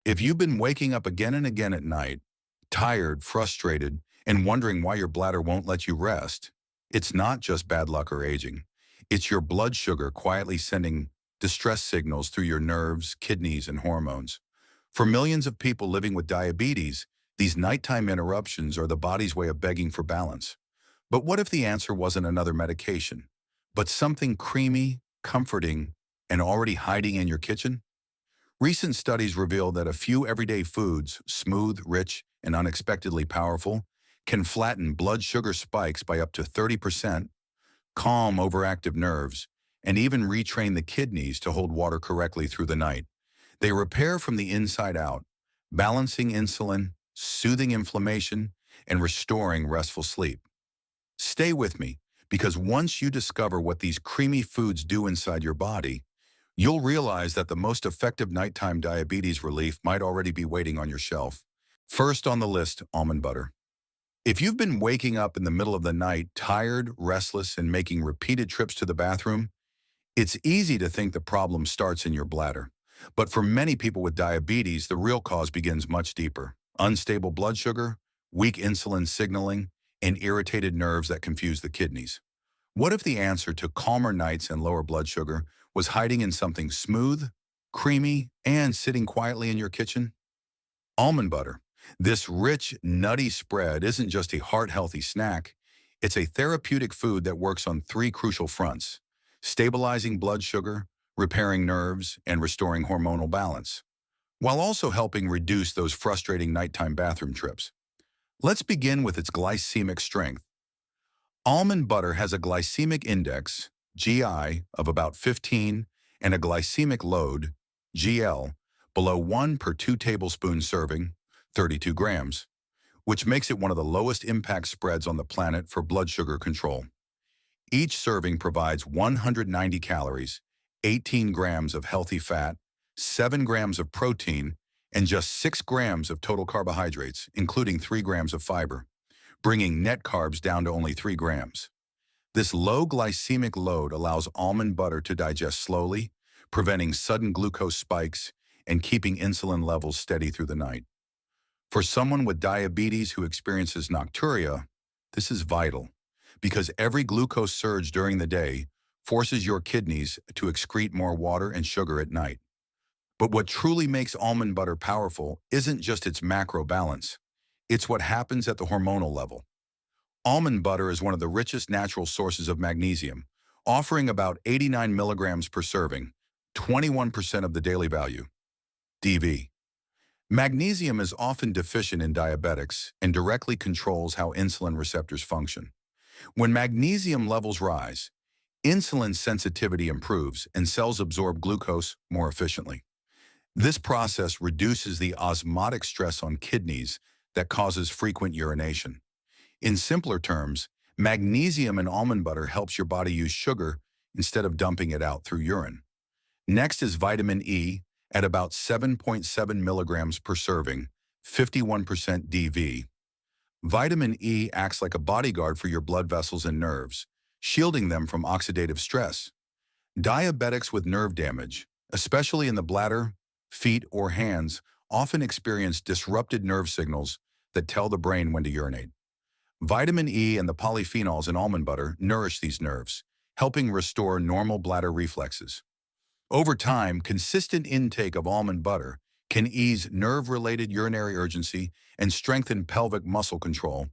If you've been waking up again and again at night, tired, frustrated, and wondering why your bladder won't let you rest, it's not just bad luck or aging. It's your blood sugar quietly sending distress signals through your nerves, kidneys, and hormones. For millions of people living with diabetes, these nighttime interruptions are the body's way of begging for balance. But what if the answer wasn't another medication, but something creamy, comforting, and already hiding in your kitchen? Recent studies reveal that a few everyday foods, smooth, rich, and unexpectedly powerful, can flatten blood sugar spikes by up to 30%, calm overactive nerves, and even retrain the kidneys to hold water correctly through the night. They repair from the inside out, balancing insulin, soothing inflammation, and restoring restful sleep. Stay with me, because once you discover what these creamy foods do inside your body, you'll realize that the most effective nighttime diabetes relief might already be waiting on your shelf. First on the list, almond butter. If you've been waking up in the middle of the night, tired, restless, and making repeated trips to the bathroom, it's easy to think the problem starts in your bladder. But for many people with diabetes, the real cause begins much deeper. Unstable blood sugar, weak insulin signaling, and irritated nerves that confuse the kidneys. What if the answer to calmer nights and lower blood sugar was hiding in something smooth, creamy, and sitting quietly in your kitchen? Almond butter. This rich, nutty spread isn't just a heart-healthy snack. It's a therapeutic food that works on three crucial fronts: stabilizing blood sugar, repairing nerves, and restoring hormonal balance, while also helping reduce those frustrating nighttime bathroom trips. Let's begin with its glycemic strength. Almond butter has a glycemic index, GI, of about 15 and a glycemic load, GL, below 1 per 2 tablespoon serving, 32 grams, which makes it one of the lowest impact spreads on the planet for blood sugar control. Each serving provides 190 calories, 18 grams of healthy fat, 7 grams of protein, and just 6 grams of total carbohydrates, including 3 grams of fiber, bringing net carbs down to only 3 grams. This low glycemic load allows almond butter to digest slowly, preventing sudden glucose spikes and keeping insulin levels steady through the night. For someone with diabetes who experiences nocturia, this is vital, because every glucose surge during the day forces your kidneys to excrete more water and sugar at night. But what truly makes almond butter powerful isn't just its macro balance. It's what happens at the hormonal level. Almond butter is one of the richest natural sources of magnesium, offering about 89 milligrams per serving, 21% of the daily value. DV. Magnesium is often deficient in diabetics and directly controls how insulin receptors function. When magnesium levels rise, insulin sensitivity improves and cells absorb glucose more efficiently. This process reduces the osmotic stress on kidneys that causes frequent urination. In simpler terms, magnesium in almond butter helps your body use sugar instead of dumping it out through urine. Next is vitamin E at about 7.7 milligrams per serving, 51% DV. Vitamin E acts like a bodyguard for your blood vessels and nerves, shielding them from oxidative stress. Diabetics with nerve damage, especially in the bladder, feet, or hands, often experience disrupted nerve signals that tell the brain when to urinate. Vitamin E and the polyphenols in almond butter nourish these nerves, helping restore normal bladder reflexes. Over time, consistent intake of almond butter can ease nerve-related urinary urgency and strengthen pelvic muscle control,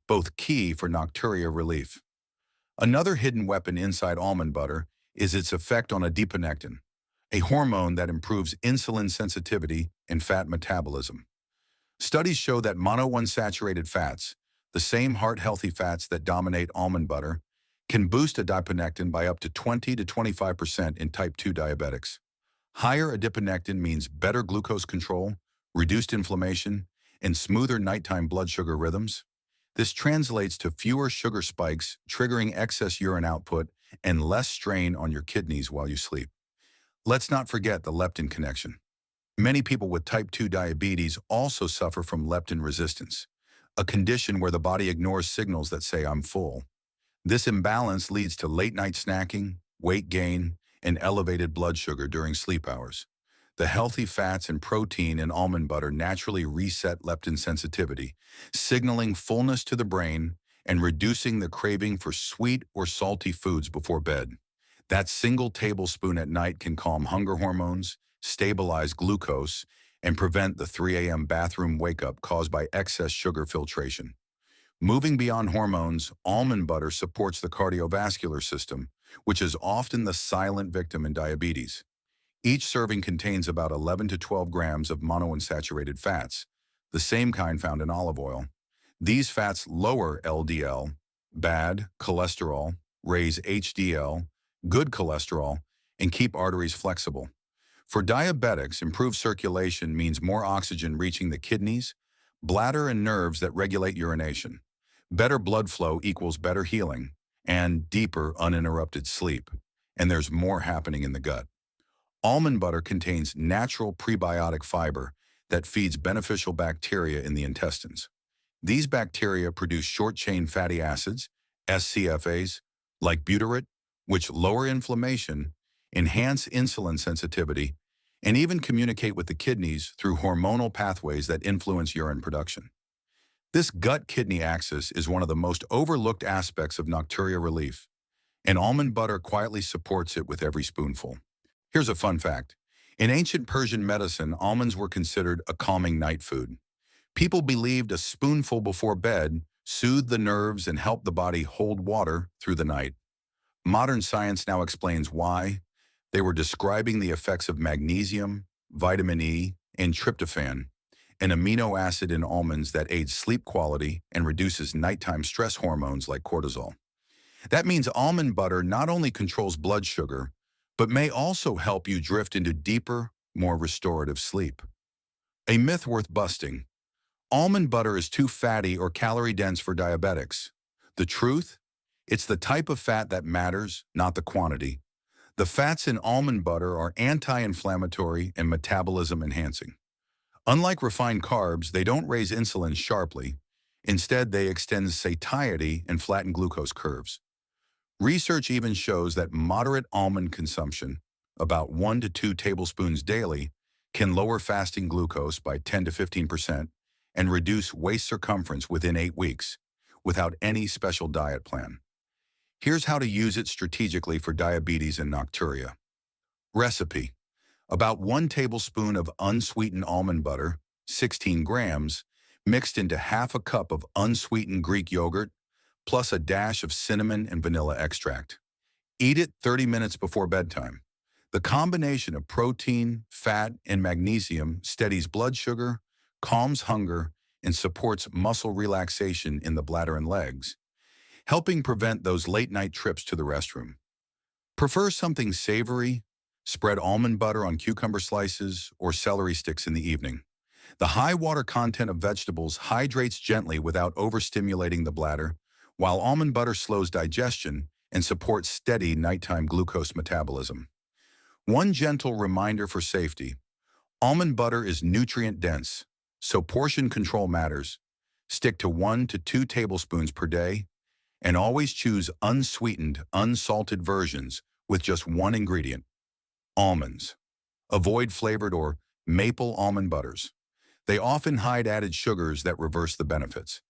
both key for nocturia relief. Another hidden weapon inside almond butter is its effect on adiponectin, a hormone that improves insulin sensitivity and fat metabolism. Studies show that monounsaturated fats, the same heart-healthy fats that dominate almond butter, can boost adiponectin by up to 20 to 25% in type 2 diabetics. Higher adiponectin means better glucose control, reduced inflammation, and smoother nighttime blood sugar rhythms. This translates to fewer sugar spikes, triggering excess urine output, and less strain on your kidneys while you sleep. Let's not forget the leptin connection. Many people with type 2 diabetes also suffer from leptin resistance, a condition where the body ignores signals that say "I'm full." This imbalance leads to late-night snacking, weight gain, and elevated blood sugar during sleep hours. The healthy fats and protein in almond butter naturally reset leptin sensitivity, signaling fullness to the brain and reducing the craving for sweet or salty foods before bed. That single tablespoon at night can calm hunger hormones, stabilize glucose, and prevent the 3 a.m. bathroom wake-up caused by excess sugar filtration. Moving beyond hormones, almond butter supports the cardiovascular system, which is often the silent victim in diabetes. Each serving contains about 11 to 12 grams of monounsaturated fats, the same kind found in olive oil. These fats lower LDL, bad cholesterol, raise HDL, good cholesterol, and keep arteries flexible. For diabetics, improved circulation means more oxygen reaching the kidneys, bladder, and nerves that regulate urination. Better blood flow equals better healing and deeper uninterrupted sleep. And there's more happening in the gut. Almond butter contains natural prebiotic fiber that feeds beneficial bacteria in the intestines. These bacteria produce short-chain fatty acids, SCFAs, like butyrate, which lower inflammation, enhance insulin sensitivity, and even communicate with the kidneys through hormonal pathways that influence urine production. This gut-kidney axis is one of the most overlooked aspects of nocturia relief, and almond butter quietly supports it with every spoonful. Here's a fun fact. In ancient Persian medicine, almonds were considered a calming night food. People believed a spoonful before bed soothed the nerves and helped the body hold water through the night. Modern science now explains why. They were describing the effects of magnesium, vitamin E, and tryptophan, an amino acid in almonds that aids sleep quality and reduces nighttime stress hormones like cortisol. That means almond butter not only controls blood sugar, but may also help you drift into deeper, more restorative sleep. A myth worth busting. Almond butter is too fatty or calorie-dense for diabetics. The truth? It's the type of fat that matters, not the quantity. The fats in almond butter are anti-inflammatory and metabolism-enhancing. Unlike refined carbs, they don't raise insulin sharply. Instead, they extend satiety and flatten glucose curves. Research even shows that moderate almond consumption, about 1 to 2 tablespoons daily, can lower fasting glucose by 10 to 15% and reduce waist circumference within 8 weeks, without any special diet plan. Here's how to use it strategically for diabetes and nocturia. Recipe: about 1 tablespoon of unsweetened almond butter, 16 grams, mixed into half a cup of unsweetened Greek yogurt, plus a dash of cinnamon and vanilla extract. Eat it 30 minutes before bedtime. The combination of protein, fat, and magnesium steadies blood sugar, calms hunger, and supports muscle relaxation in the bladder and legs, helping prevent those late-night trips to the restroom. Prefer something savory? Spread almond butter on cucumber slices or celery sticks in the evening. The high water content of vegetables hydrates gently without overstimulating the bladder, while almond butter slows digestion and supports steady nighttime glucose metabolism. One gentle reminder for safety: almond butter is nutrient-dense, so portion control matters. Stick to 1 to 2 tablespoons per day, and always choose unsweetened, unsalted versions with just one ingredient: almonds. Avoid flavored or maple almond butters. They often hide added sugars that reverse the benefits.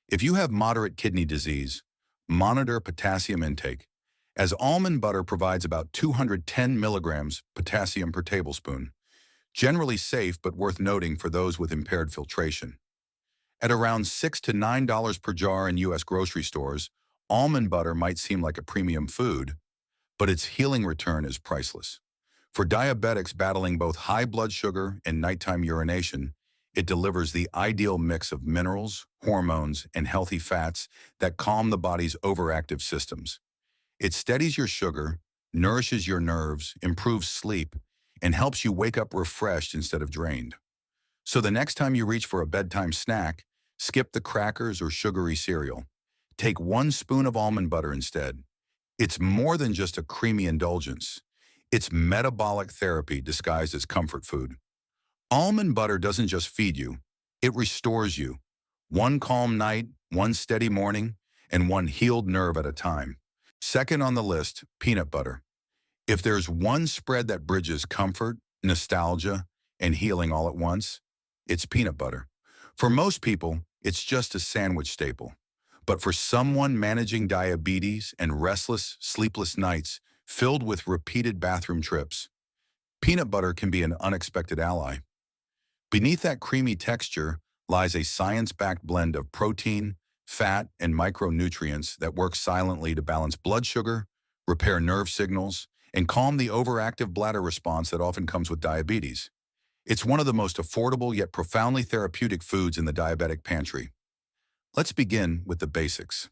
If you have moderate kidney disease, monitor potassium intake, as almond butter provides about 210 milligrams potassium per tablespoon, generally safe but worth noting for those with impaired filtration. At around $6 to $9 per jar in U.S. grocery stores, almond butter might seem like a premium food, but its healing return is priceless. For diabetics battling both high blood sugar and nighttime urination, it delivers the ideal mix of minerals, hormones, and healthy fats that calm the body's overactive systems. It steadies your sugar, nourishes your nerves, improves sleep, and helps you wake up refreshed instead of drained. So the next time you reach for a bedtime snack, skip the crackers or sugary cereal. Take 1 spoon of almond butter instead. It's more than just a creamy indulgence. It's metabolic therapy disguised as comfort food. Almond butter doesn't just feed you, it restores you. One calm night, one steady morning, and one healed nerve at a time. Second on the list, peanut butter. If there's one spread that bridges comfort, nostalgia, and healing all at once? It's peanut butter. For most people, it's just a sandwich staple. But for someone managing diabetes and restless, sleepless nights filled with repeated bathroom trips, peanut butter can be an unexpected ally. Beneath that creamy texture lies a science-backed blend of protein, fat, and micronutrients that work silently to balance blood sugar, repair nerve signals, and calm the overactive bladder response that often comes with diabetes. It's one of the most affordable yet profoundly therapeutic foods in the diabetic pantry. Let's begin with the basics.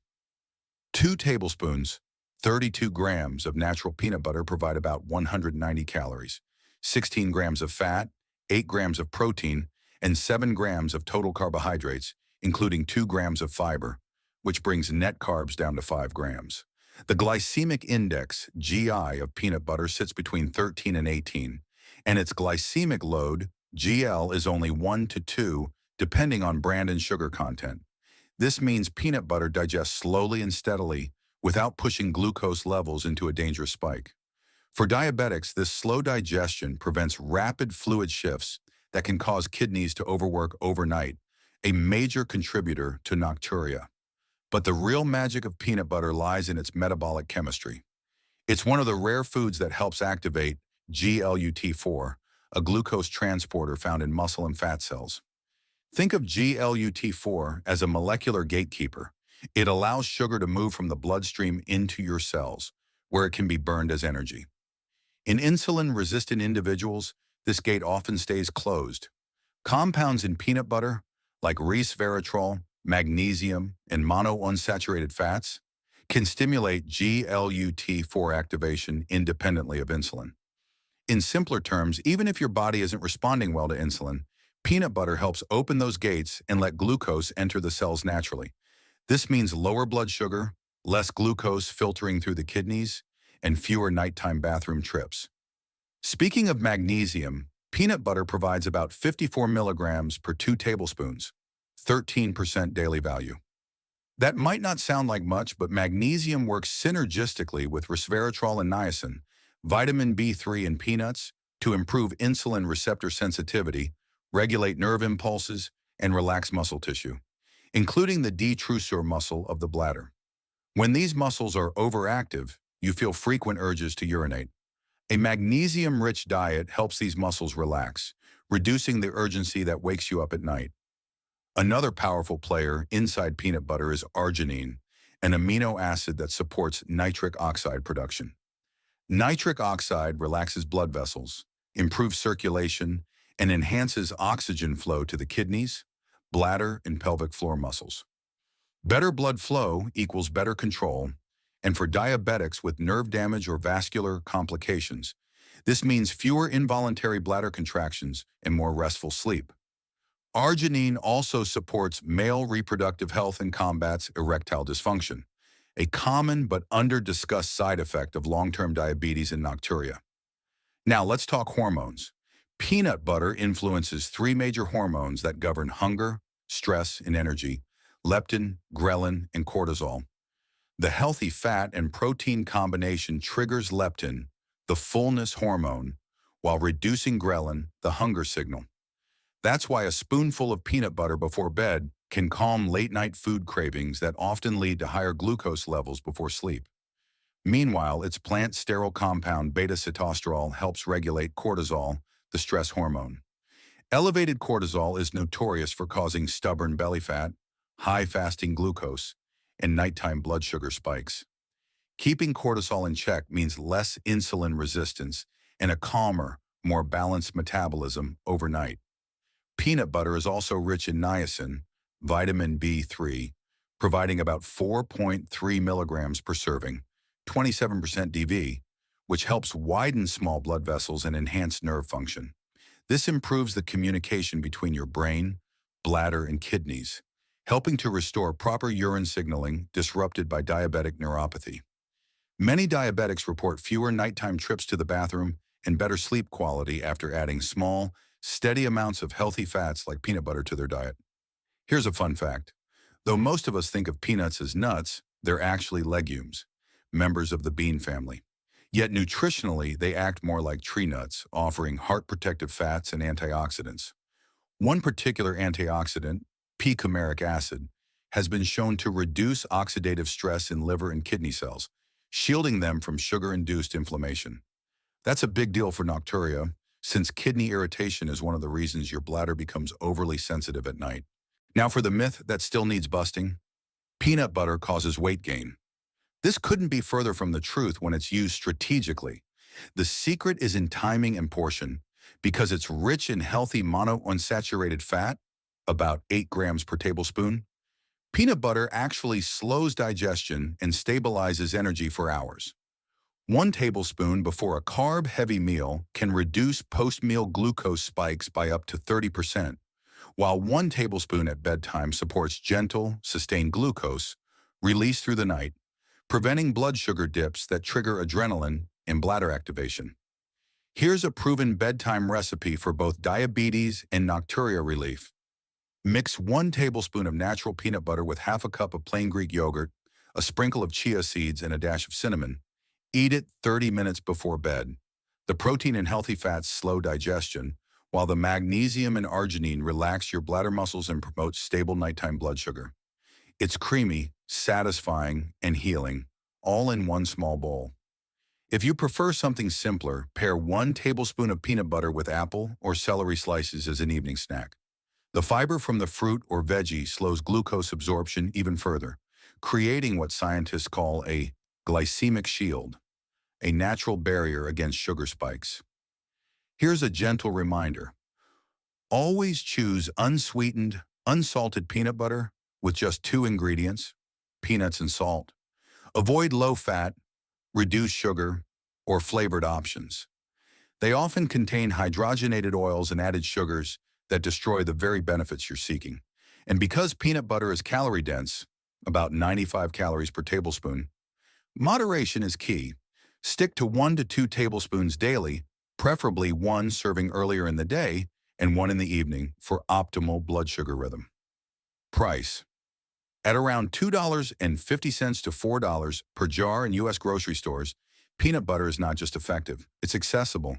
2 tablespoons, 32 grams of natural peanut butter provide about 190 calories, 16 grams of fat, 8 grams of protein, and 7 grams of total carbohydrates, including 2 grams of fiber, which brings net carbs down to 5 grams. The glycemic index, GI, of peanut butter sits between 13 and 18, and its glycemic load, GL, is only 1 to 2, depending on brand and sugar content. This means peanut butter digests slowly and steadily without pushing glucose levels into a dangerous spike. For diabetics, this slow digestion prevents rapid fluid shifts that can cause kidneys to overwork overnight, a major contributor to nocturia. But the real magic of peanut butter lies in its metabolic chemistry. It's one of the rare foods that helps activate GLUT4, a glucose transporter found in muscle and fat cells. Think of GLUT4 as a molecular gatekeeper. It allows sugar to move from the bloodstream into your cells, where it can be burned as energy. In insulin-resistant individuals, this gate often stays closed. Compounds in peanut butter, like resveratrol, magnesium, and monounsaturated fats, can stimulate GLUT4 activation independently of insulin. In simpler terms, even if your body isn't responding well to insulin, peanut butter helps open those gates and let glucose enter the cells naturally. This means lower blood sugar, less glucose filtering through the kidneys, and fewer nighttime bathroom trips. Speaking of magnesium, peanut butter provides about 54 milligrams per 2 tablespoons, 13% daily value. That might not sound like much, but magnesium works synergistically with resveratrol and niacin, vitamin B3 in peanuts, to improve insulin receptor sensitivity, regulate nerve impulses, and relax muscle tissue, including the detrusor muscle of the bladder. When these muscles are overactive, you feel frequent urges to urinate. A magnesium-rich diet helps these muscles relax, reducing the urgency that wakes you up at night. Another powerful player inside peanut butter is arginine, an amino acid that supports nitric oxide production. Nitric oxide relaxes blood vessels, improves circulation, and enhances oxygen flow to the kidneys, bladder, and pelvic floor muscles. Better blood flow equals better control, and for diabetics with nerve damage or vascular complications, this means fewer involuntary bladder contractions and more restful sleep. Arginine also supports male reproductive health and combats erectile dysfunction, a common but under-discussed side effect of long-term diabetes and nocturia. Now let's talk hormones. Peanut butter influences 3 major hormones that govern hunger, stress, and energy: leptin, ghrelin, and cortisol. The healthy fat and protein combination triggers leptin, the fullness hormone, while reducing ghrelin, the hunger signal. That's why a spoonful of peanut butter before bed can calm late-night food cravings that often lead to higher glucose levels before sleep. Meanwhile, its plant-sterol compound beta-sitosterol helps regulate cortisol, the stress hormone. Elevated cortisol is notorious for causing stubborn belly fat, high fasting glucose, and nighttime blood sugar spikes. Keeping cortisol in check means less insulin resistance and a calmer, more balanced metabolism overnight. Peanut butter is also rich in niacin, vitamin B3, providing about 4.3 milligrams per serving, 27% DV, which helps widen small blood vessels and enhance nerve function. This improves the communication between your brain, bladder, and kidneys, helping to restore proper urine signaling disrupted by diabetic neuropathy. Many diabetics report fewer nighttime trips to the bathroom and better sleep quality after adding small, steady amounts of healthy fats like peanut butter to their diet. Here's a fun fact. Though most of us think of peanuts as nuts, they're actually legumes, members of the bean family. Yet nutritionally, they act more like tree nuts, offering heart-protective fats and antioxidants. One particular antioxidant, p-coumaric acid, has been shown to reduce oxidative stress in liver and kidney cells, shielding them from sugar-induced inflammation. That's a big deal for Nocturia, since kidney irritation is one of the reasons your bladder becomes overly sensitive at night. Now for the myth that still needs busting, peanut butter causes weight gain. This couldn't be further from the truth when it's used strategically. The secret is in timing and portion, because it's rich in healthy monounsaturated fat, about 8 grams per tablespoon. Peanut butter actually slows digestion and stabilizes energy for hours. 1 tablespoon before a carb-heavy meal can reduce post-meal glucose spikes by up to 30%, while 1 tablespoon at bedtime supports gentle, sustained glucose release through the night, preventing blood sugar dips that trigger adrenaline and bladder activation. Here's a proven bedtime recipe for both diabetes and nocturia relief. Mix 1 tablespoon of natural peanut butter with half a cup of plain Greek yogurt, a sprinkle of chia seeds, and a dash of cinnamon. Eat it 30 minutes before bed. The protein and healthy fats slow digestion, while the magnesium and arginine relax your bladder muscles and promote stable nighttime blood sugar. It's creamy, satisfying, and healing, all in one small bowl. If you prefer something simpler, pair 1 tablespoon of peanut butter with apple or celery slices as an evening snack. The fiber from the fruit or veggie slows glucose absorption even further, creating what scientists call a glycemic shield, a natural barrier against sugar spikes. Here's a gentle reminder. Always choose unsweetened, unsalted peanut butter with just 2 ingredients, peanuts and salt. Avoid low-fat, reduced sugar, or flavored options. They often contain hydrogenated oils and added sugars that destroy the very benefits you're seeking. And because peanut butter is calorie-dense, about 95 calories per tablespoon, moderation is key. Stick to 1 to 2 tablespoons daily, preferably 1 serving earlier in the day and 1 in the evening for optimal blood sugar rhythm. Price. At around $2.50 to $4 per jar in U.S. grocery stores, peanut butter is not just effective, it's accessible.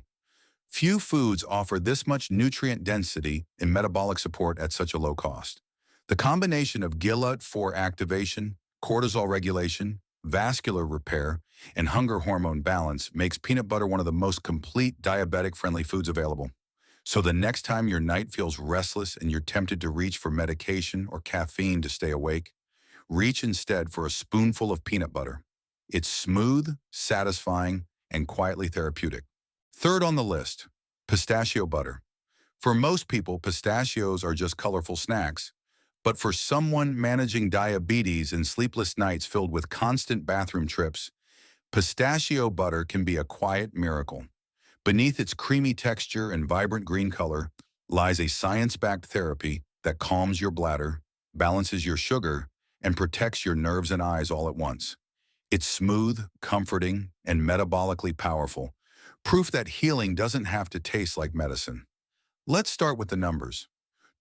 Few foods offer this much nutrient density and metabolic support at such a low cost. The combination of GLUT4 activation, cortisol regulation, vascular repair, and hunger hormone balance makes peanut butter one of the most complete diabetic-friendly foods available. So the next time your night feels restless and you're tempted to reach for medication or caffeine to stay awake, reach instead for a spoonful of peanut butter. It's smooth, satisfying, and quietly therapeutic. Third on the list, pistachio butter. For most people, pistachios are just colorful snacks. But for someone managing diabetes and sleepless nights filled with constant bathroom trips, pistachio butter can be a quiet miracle. Beneath its creamy texture and vibrant green color lies a science-backed therapy that calms your bladder, balances your sugar, and protects your nerves and eyes all at once. It's smooth, comforting, and metabolically powerful, proof that healing doesn't have to taste like medicine. Let's start with the numbers.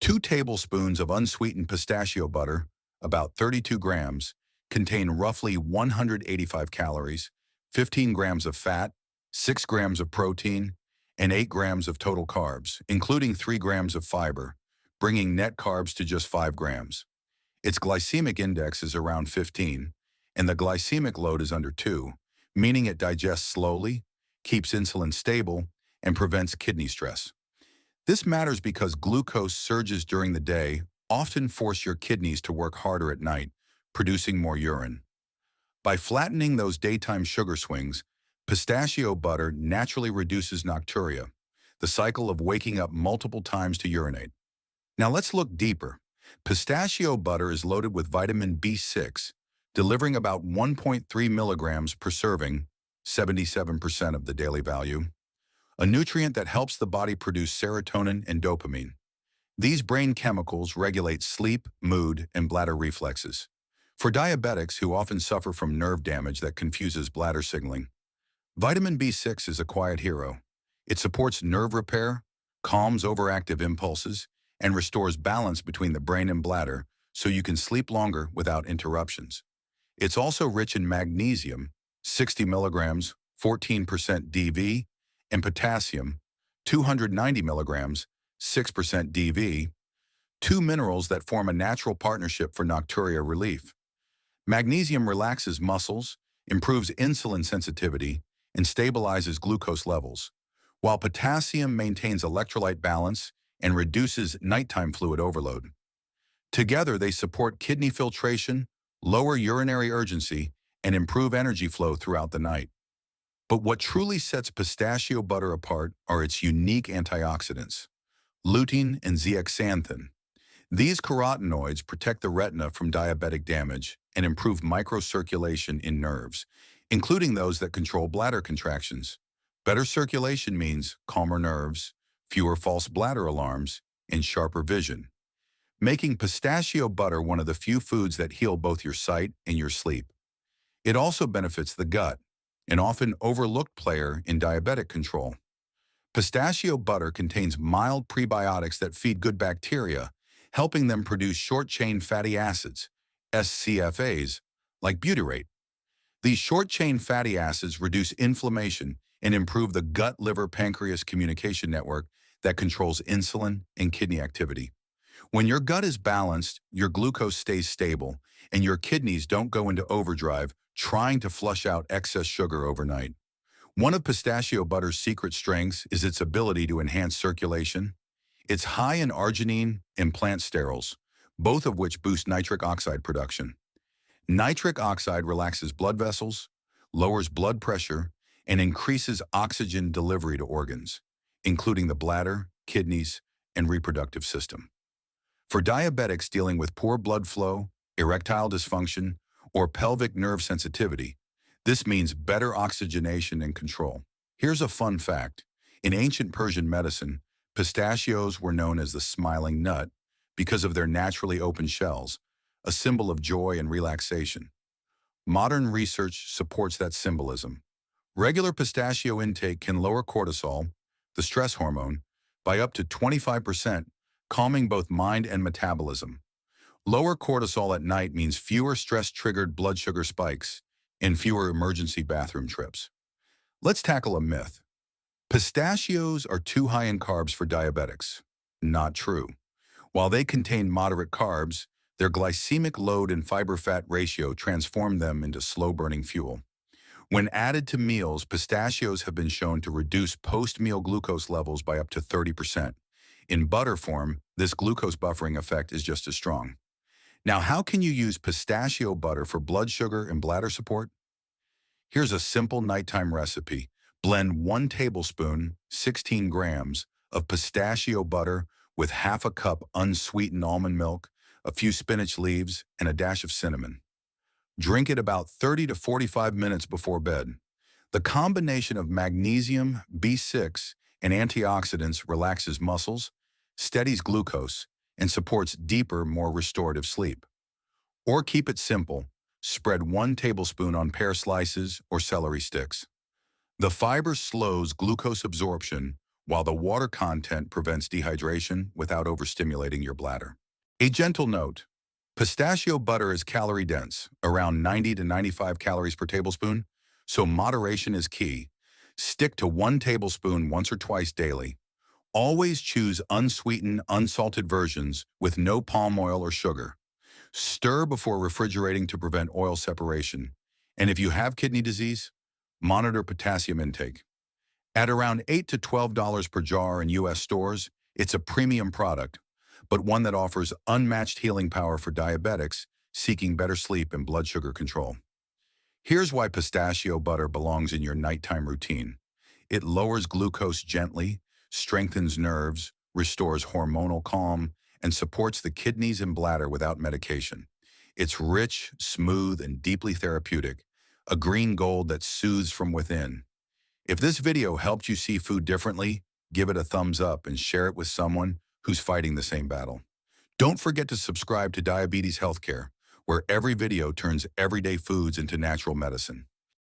2 tablespoons of unsweetened pistachio butter, about 32 grams, contain roughly 185 calories, 15 grams of fat, 6 grams of protein, and 8 grams of total carbs, including 3 grams of fiber, bringing net carbs to just 5 grams. Its glycemic index is around 15, and the glycemic load is under 2, meaning it digests slowly, keeps insulin stable, and prevents kidney stress. This matters because glucose surges during the day often force your kidneys to work harder at night, producing more urine. By flattening those daytime sugar swings, pistachio butter naturally reduces nocturia, the cycle of waking up multiple times to urinate. Now let's look deeper. Pistachio butter is loaded with vitamin B6, delivering about 1.3 milligrams per serving, 77% of the daily value, a nutrient that helps the body produce serotonin and dopamine. These brain chemicals regulate sleep, mood, and bladder reflexes. For diabetics who often suffer from nerve damage that confuses bladder signaling, vitamin B6 is a quiet hero. It supports nerve repair, calms overactive impulses, and restores balance between the brain and bladder so you can sleep longer without interruptions. It's also rich in magnesium, 60 milligrams, 14% DV, and potassium, 290 milligrams, 6% DV, two minerals that form a natural partnership for nocturia relief. Magnesium relaxes muscles, improves insulin sensitivity, and stabilizes glucose levels, while potassium maintains electrolyte balance and reduces nighttime fluid overload. Together, they support kidney filtration, lower urinary urgency, and improve energy flow throughout the night. But what truly sets pistachio butter apart are its unique antioxidants, lutein and zeaxanthin. These carotenoids protect the retina from diabetic damage and improve microcirculation in nerves, including those that control bladder contractions. Better circulation means calmer nerves, fewer false bladder alarms, and sharper vision, making pistachio butter one of the few foods that heal both your sight and your sleep. It also benefits the gut, an often overlooked player in diabetic control. Pistachio butter contains mild prebiotics that feed good bacteria, helping them produce short-chain fatty acids, SCFAs, like butyrate. These short-chain fatty acids reduce inflammation and improve the gut-liver-pancreas communication network that controls insulin and kidney activity. When your gut is balanced, your glucose stays stable, and your kidneys don't go into overdrive trying to flush out excess sugar overnight. One of pistachio butter's secret strengths is its ability to enhance circulation. It's high in arginine and plant sterols, both of which boost nitric oxide production. Nitric oxide relaxes blood vessels, lowers blood pressure, and increases oxygen delivery to organs, including the bladder, kidneys, and reproductive system. For diabetics dealing with poor blood flow, erectile dysfunction, or pelvic nerve sensitivity, this means better oxygenation and control. Here's a fun fact. In ancient Persian medicine, pistachios were known as the smiling nut because of their naturally open shells, a symbol of joy and relaxation. Modern research supports that symbolism. Regular pistachio intake can lower cortisol, the stress hormone, by up to 25%, calming both mind and metabolism. Lower cortisol at night means fewer stress-triggered blood sugar spikes and fewer emergency bathroom trips. Let's tackle a myth. Pistachios are too high in carbs for diabetics. Not true. While they contain moderate carbs, their glycemic load and fiber-fat ratio transform them into slow-burning fuel. When added to meals, pistachios have been shown to reduce post-meal glucose levels by up to 30%. In butter form, this glucose buffering effect is just as strong. Now, how can you use pistachio butter for blood sugar and bladder support? Here's a simple nighttime recipe. Blend 1 tablespoon, 16 grams, of pistachio butter with half a cup unsweetened almond milk, a few spinach leaves, and a dash of cinnamon. Drink it about 30 to 45 minutes before bed. The combination of magnesium, B6, and antioxidants relaxes muscles, steadies glucose, and supports deeper, more restorative sleep. Or keep it simple, spread 1 tablespoon on pear slices or celery sticks. The fiber slows glucose absorption, while the water content prevents dehydration without overstimulating your bladder. A gentle note, pistachio butter is calorie-dense, around 90 to 95 calories per tablespoon, so moderation is key. Stick to 1 tablespoon once or twice daily. Always choose unsweetened, unsalted versions with no palm oil or sugar. Stir before refrigerating to prevent oil separation. And if you have kidney disease, monitor potassium intake. At around $8 to $12 per jar in U.S. stores, it's a premium product, but one that offers unmatched healing power for diabetics seeking better sleep and blood sugar control. Here's why pistachio butter belongs in your nighttime routine. It lowers glucose gently, strengthens nerves, restores hormonal calm, and supports the kidneys and bladder without medication. It's rich, smooth, and deeply therapeutic, a green gold that soothes from within. If this video helped you see food differently, give it a thumbs up and share it with someone who's fighting the same battle. Don't forget to subscribe to Diabetes Healthcare, where every video turns everyday foods into natural medicine.